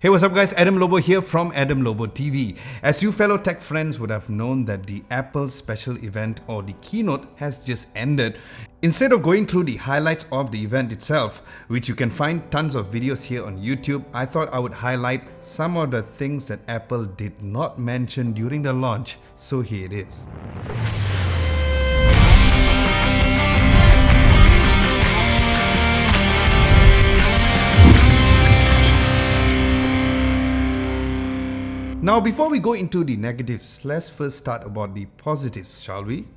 Hey, what's up guys, Adam Lobo here from Adam Lobo TV. As you fellow tech friends would have known that the Apple special event or the keynote has just ended. Instead of going through the highlights of the event itself, which you can find tons of videos here on YouTube, I thought I would highlight some of the things that Apple did not mention during the launch. So here it is. Now, before we go into the negatives, let's first start about the positives, shall we?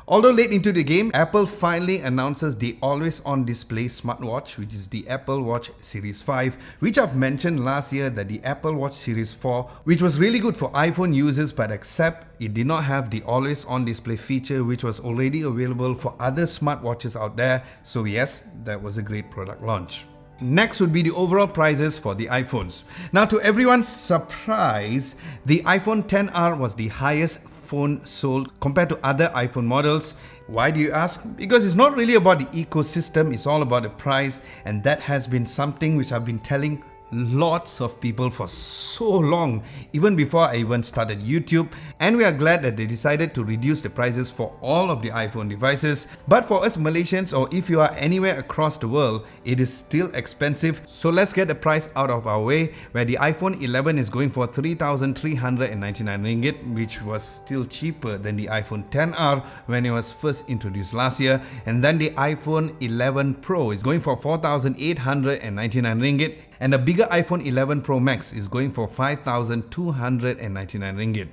Although late into the game, Apple finally announces the always-on display smartwatch, which is the Apple Watch Series 5, which I've mentioned last year that the Apple Watch Series 4, which was really good for iPhone users, but except it did not have the always-on display feature, which was already available for other smartwatches out there. So yes, that was a great product launch. Next would be the overall prices for the iPhones. Now, to everyone's surprise, the iPhone XR was the highest phone sold compared to other iPhone models. Why do you ask? Because it's not really about the ecosystem, it's all about the price, and that has been something which I've been telling lots of people for so long, even before I even started YouTube, and we are glad that they decided to reduce the prices for all of the iPhone devices. But for us Malaysians, or if you are anywhere across the world, it is still expensive. So let's get the price out of our way, where the iPhone 11 is going for 3,399 ringgit, which was still cheaper than the iPhone XR when it was first introduced last year. And then the iPhone 11 Pro is going for 4,899 ringgit. And the bigger iPhone 11 Pro Max is going for 5,299 ringgit.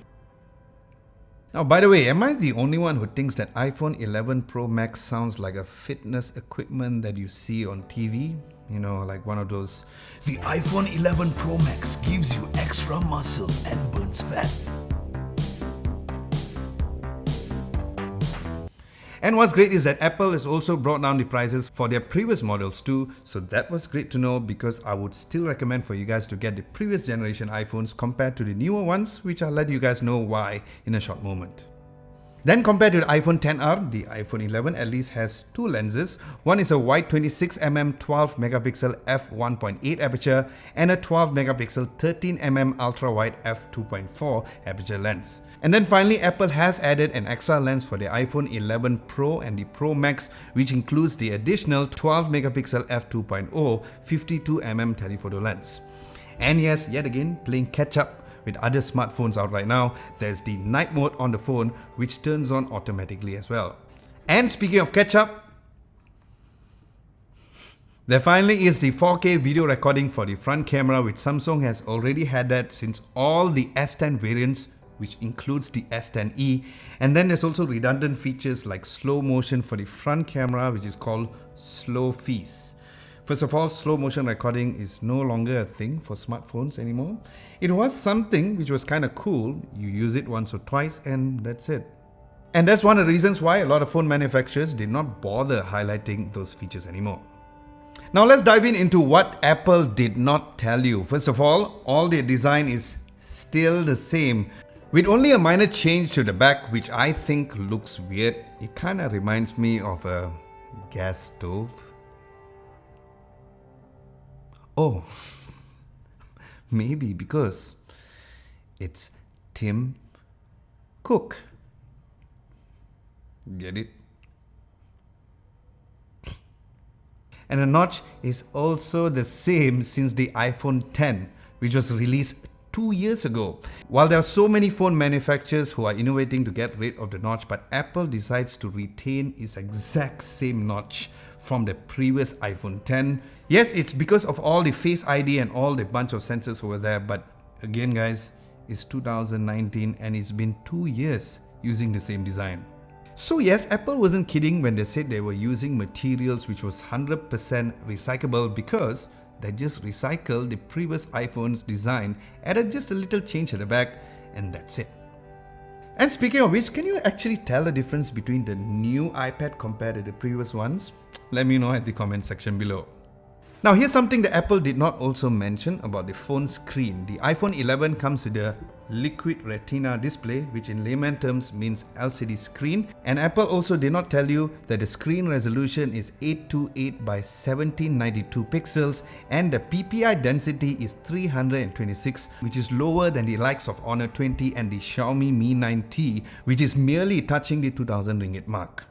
Now, by the way, am I the only one who thinks that iPhone 11 Pro Max sounds like a fitness equipment that you see on TV? You know, like one of those, the iPhone 11 Pro Max gives you extra muscle and burns fat. And what's great is that Apple has also brought down the prices for their previous models too, so that was great to know, because I would still recommend for you guys to get the previous generation iPhones compared to the newer ones, which I'll let you guys know why in a short moment. Then compared to the iPhone XR, the iPhone 11 at least has two lenses. One is a wide 26mm 12MP f1.8 aperture and a 12MP 13mm ultra-wide f2.4 aperture lens. And then finally, Apple has added an extra lens for the iPhone 11 Pro and the Pro Max, which includes the additional 12MP f2.0 52mm telephoto lens. And yes, yet again, playing catch up with other smartphones out right now, there's the night mode on the phone, which turns on automatically as well. And speaking of catch up, there finally is the 4K video recording for the front camera, which Samsung has already had that since all the S10 variants, which includes the S10e. And then there's also redundant features like slow motion for the front camera, which is called slow fees. First of all, slow motion recording is no longer a thing for smartphones anymore. It was something which was kind of cool. You use it once or twice and that's it. And that's one of the reasons why a lot of phone manufacturers did not bother highlighting those features anymore. Now let's dive into what Apple did not tell you. First of all their design is still the same, with only a minor change to the back, which I think looks weird. It kind of reminds me of a gas stove. Oh, maybe because it's Tim Cook. Get it? And the notch is also the same since the iPhone X, which was released 2 years ago. While there are so many phone manufacturers who are innovating to get rid of the notch, but Apple decides to retain its exact same notch from the previous iPhone X. Yes, it's because of all the Face ID and all the bunch of sensors over there, but again guys, it's 2019 and it's been 2 years using the same design. So yes, Apple wasn't kidding when they said they were using materials which was 100% recyclable, because they just recycled the previous iPhone's design, added just a little change at the back, and that's it. And speaking of which, can you actually tell the difference between the new iPad compared to the previous ones? Let me know at the comment section below. Now here's something that Apple did not also mention about the phone screen. The iPhone 11 comes with a liquid retina display, which in layman terms means LCD screen. And Apple also did not tell you that the screen resolution is 828 by 1792 pixels and the PPI density is 326, which is lower than the likes of Honor 20 and the Xiaomi Mi 9T, which is merely touching the 2000 ringgit mark.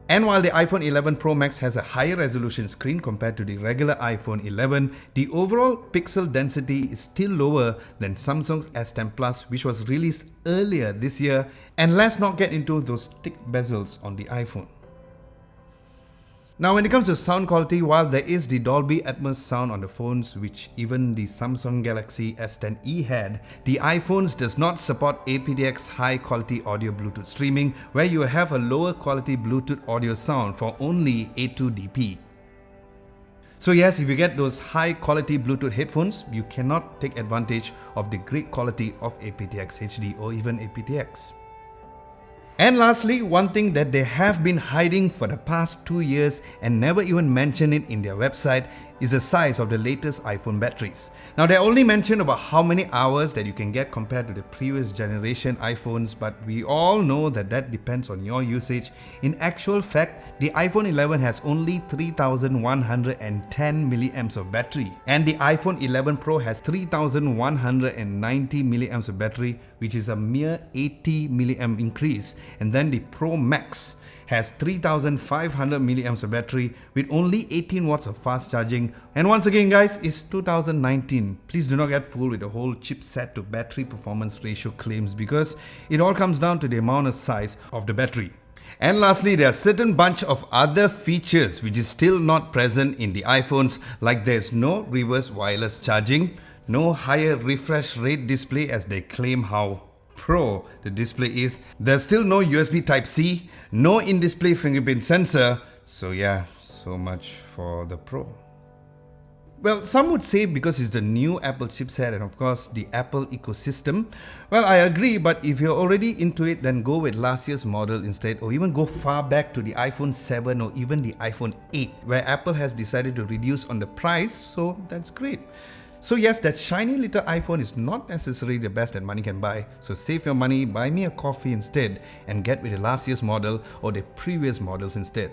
And while the iPhone 11 Pro Max has a higher resolution screen compared to the regular iPhone 11, the overall pixel density is still lower than Samsung's S10 Plus, which was released earlier this year. And let's not get into those thick bezels on the iPhone. Now when it comes to sound quality, while there is the Dolby Atmos sound on the phones, which even the Samsung Galaxy S10e had, the iPhones does not support aptX high quality audio Bluetooth streaming, where you have a lower quality Bluetooth audio sound for only A2DP. So yes, if you get those high quality Bluetooth headphones, you cannot take advantage of the great quality of aptX HD or even aptX. And lastly, one thing that they have been hiding for the past 2 years and never even mention it in their website is the size of the latest iPhone batteries. Now they only mention about how many hours that you can get compared to the previous generation iPhones, but we all know that that depends on your usage. In actual fact, the iPhone 11 has only 3110 milliamps of battery and the iPhone 11 Pro has 3190 milliamps of battery, which is a mere 80 milliamp increase. And then the Pro Max has 3500 milliamps of battery with only 18 watts of fast charging. And once again guys, it's 2019. Please do not get fooled with the whole chipset to battery performance ratio claims, because it all comes down to the amount of size of the battery. And lastly, there are certain bunch of other features which is still not present in the iPhones, like there's no reverse wireless charging, no higher refresh rate display as they claim how Pro the display is. There's still no USB Type-C, no in-display fingerprint sensor. So yeah, so much for the Pro. Well, some would say because it's the new Apple chipset and of course the Apple ecosystem. Well, I agree, but if you're already into it, then go with last year's model instead, or even go far back to the iPhone 7 or even the iPhone 8, where Apple has decided to reduce on the price, so that's great. So yes, that shiny little iPhone is not necessarily the best that money can buy, so save your money, buy me a coffee instead and get with the last year's model or the previous models instead.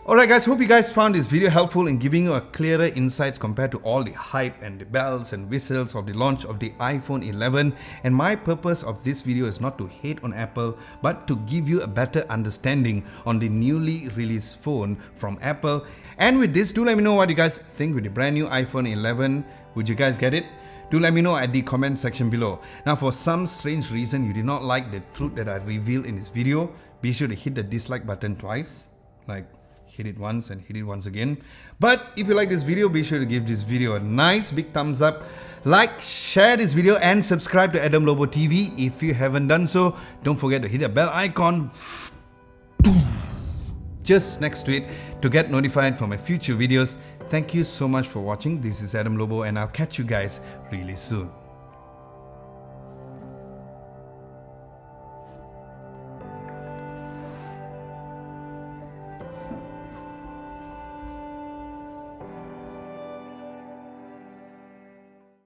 Alright guys, hope you guys found this video helpful in giving you a clearer insights compared to all the hype and the bells and whistles of the launch of the iPhone 11. And my purpose of this video is not to hate on Apple, but to give you a better understanding on the newly released phone from Apple. And with this, do let me know what you guys think with the brand new iPhone 11. Would you guys get it? Do let me know at the comment section below. Now for some strange reason you did not like the truth that I revealed in this video, be sure to hit the dislike button twice. Like, hit it once and hit it once again. But if you like this video, be sure to give this video a nice big thumbs up, like, share this video and subscribe to Adam Lobo TV if you haven't done so. Don't forget to hit the bell icon just next to it to get notified for my future videos. Thank you so much for watching. This is Adam Lobo and I'll catch you guys really soon.